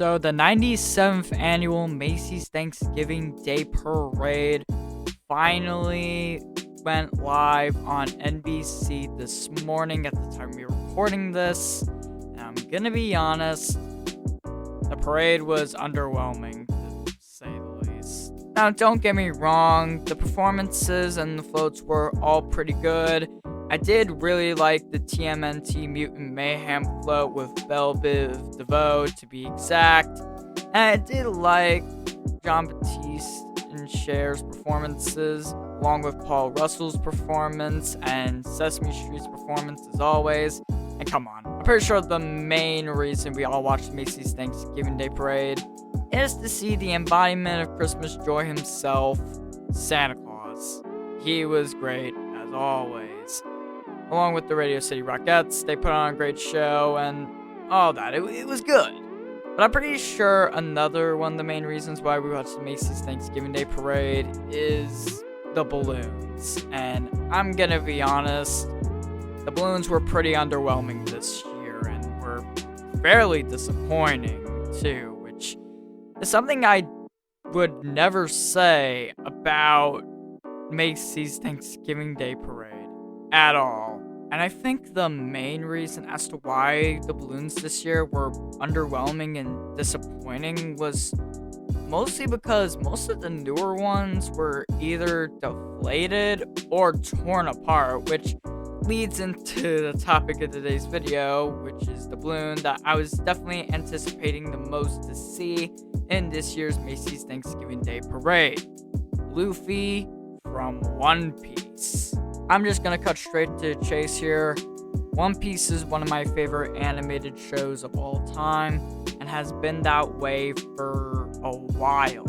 So the 97th annual Macy's Thanksgiving Day Parade finally went live on NBC this morning at the time we were recording this. And I'm gonna be honest, the parade was underwhelming, to say the least. Now, don't get me wrong, the performances and the floats were all pretty good. I did really like the TMNT Mutant Mayhem float with Belle Biv DeVoe, to be exact. And I did like John Batiste and Cher's performances, along with Paul Russell's performance and Sesame Street's performance as always. And come on, I'm pretty sure the main reason we all watched Macy's Thanksgiving Day Parade is to see the embodiment of Christmas joy himself, Santa Claus. He was great, as always. Along with the Radio City Rockettes, they put on a great show and all that. It was good. But I'm pretty sure another one of the main reasons why we watched the Macy's Thanksgiving Day Parade is the balloons. And I'm gonna be honest, the balloons were pretty underwhelming this year and were fairly disappointing too, which is something I would never say about Macy's Thanksgiving Day Parade at all. And I think the main reason as to why the balloons this year were underwhelming and disappointing was mostly because most of the newer ones were either deflated or torn apart, which leads into the topic of today's video, which is the balloon that I was definitely anticipating the most to see in this year's Macy's Thanksgiving Day Parade. Luffy from One Piece. I'm just gonna cut straight to chase here. One Piece is one of my favorite animated shows of all time and has been that way for a while.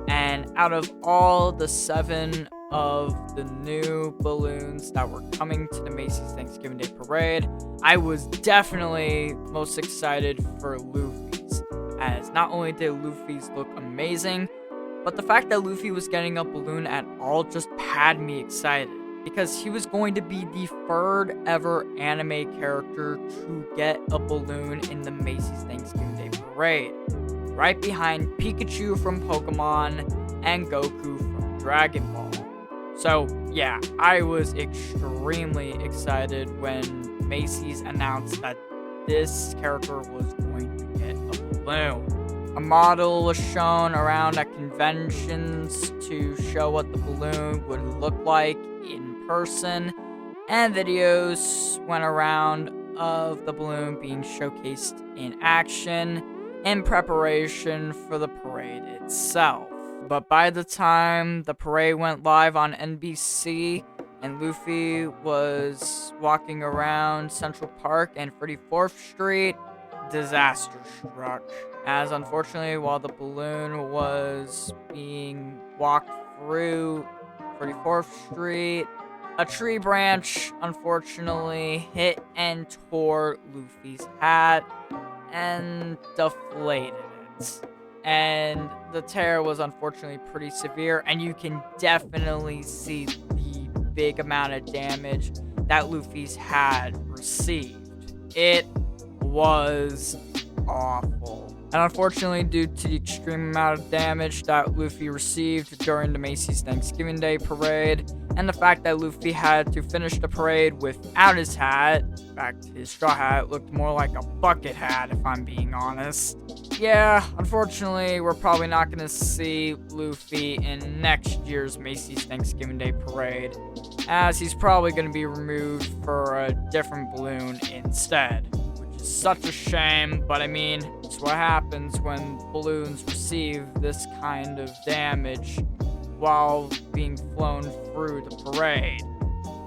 And out of all the 7 of the new balloons that were coming to the Macy's Thanksgiving Day Parade, I was definitely most excited for Luffy's, as not only did Luffy's look amazing, but the fact that Luffy was getting a balloon at all just had me excited, because he was going to be the third ever anime character to get a balloon in the Macy's Thanksgiving Day Parade, right behind Pikachu from Pokemon and Goku from Dragon Ball. So yeah, I was extremely excited when Macy's announced that this character was going to get a balloon. A model was shown around at conventions to show what the balloon would look like in person, and videos went around of the balloon being showcased in action in preparation for the parade itself. But by the time the parade went live on NBC and Luffy was walking around Central Park and 34th Street, disaster struck. As unfortunately, while the balloon was being walked through 34th Street, a tree branch unfortunately hit and tore Luffy's hat and deflated it. And the tear was unfortunately pretty severe, and you can definitely see the big amount of damage that Luffy's hat received. It was awful. And unfortunately, due to the extreme amount of damage that Luffy received during the Macy's Thanksgiving Day Parade, and the fact that Luffy had to finish the parade without his hat, in fact, his straw hat looked more like a bucket hat if I'm being honest. Yeah, unfortunately, we're probably not going to see Luffy in next year's Macy's Thanksgiving Day Parade, as he's probably going to be removed for a different balloon instead. Such a shame, but I mean, it's what happens when balloons receive this kind of damage while being flown through the parade.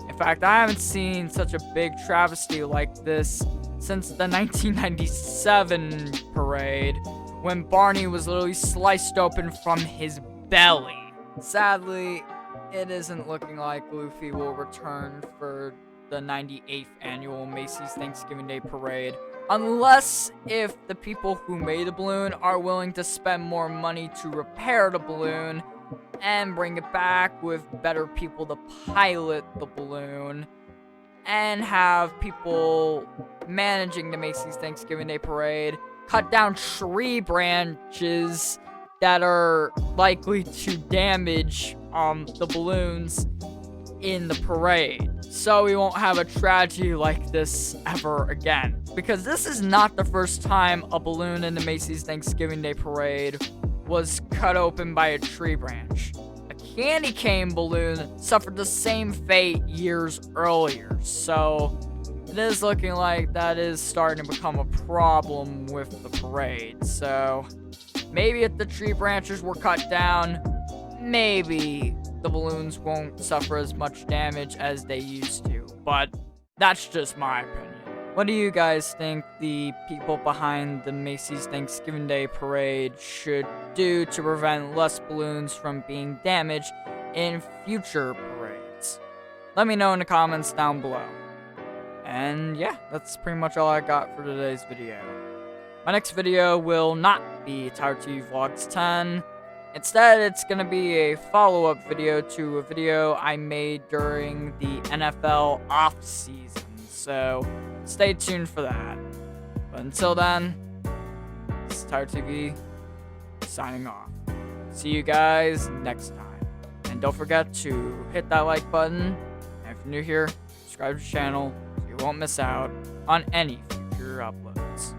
In fact, I haven't seen such a big travesty like this since the 1997 parade, when Barney was literally sliced open from his belly. Sadly, it isn't looking like Luffy will return for the 98th annual Macy's Thanksgiving Day Parade, unless if the people who made the balloon are willing to spend more money to repair the balloon and bring it back with better people to pilot the balloon, and have people managing the Macy's Thanksgiving Day Parade cut down tree branches that are likely to damage the balloons in the parade, so we won't have a tragedy like this ever again. Because this is not the first time a balloon in the Macy's Thanksgiving Day Parade was cut open by a tree branch. A candy cane balloon suffered the same fate years earlier, so it is looking like that is starting to become a problem with the parade. So maybe if the tree branches were cut down, maybe the balloons won't suffer as much damage as they used to. But that's just my opinion. What do you guys think the people behind the Macy's Thanksgiving Day Parade should do to prevent less balloons from being damaged in future parades? Let me know in the comments down below. And yeah, that's pretty much all I got for today's video. My next video will not be Tower TV Vlogs 10. Instead, it's going to be a follow-up video to a video I made during the NFL off-season. So stay tuned for that. But until then, this is Tower TV signing off. See you guys next time. And don't forget to hit that like button. And if you're new here, subscribe to the channel so you won't miss out on any future uploads.